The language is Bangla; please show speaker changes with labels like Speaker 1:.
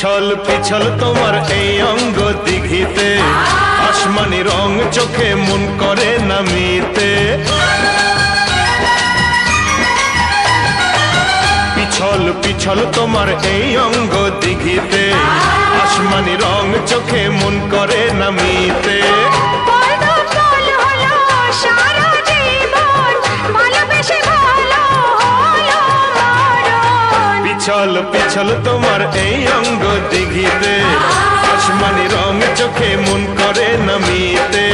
Speaker 1: পিছল পিছল তোমার এই অঙ্গ দিঘিতে, আসমানি রং চোখে মন করে নামিতে। পিছল পিছল তোমার এই অঙ্গ দিঘিতে, আসমানি রং চোখে মন করে নামিতে। পিছল পিছল তোমার এই অঙ্গ দিঘিতে, আসমানি রং চোখে মন করে নামিতে।